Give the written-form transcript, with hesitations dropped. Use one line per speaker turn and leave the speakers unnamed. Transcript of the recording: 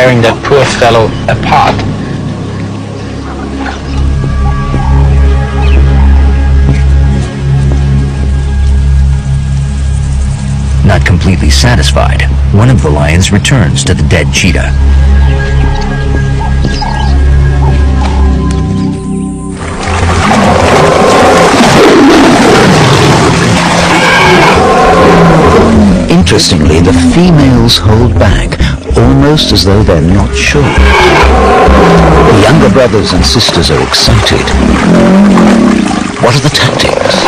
tearing that poor fellow apart.
Not completely satisfied, one of the lions returns to the dead cheetah. Interestingly, the females hold back, almost as though they're not sure. The younger brothers and sisters are excited. What are the tactics?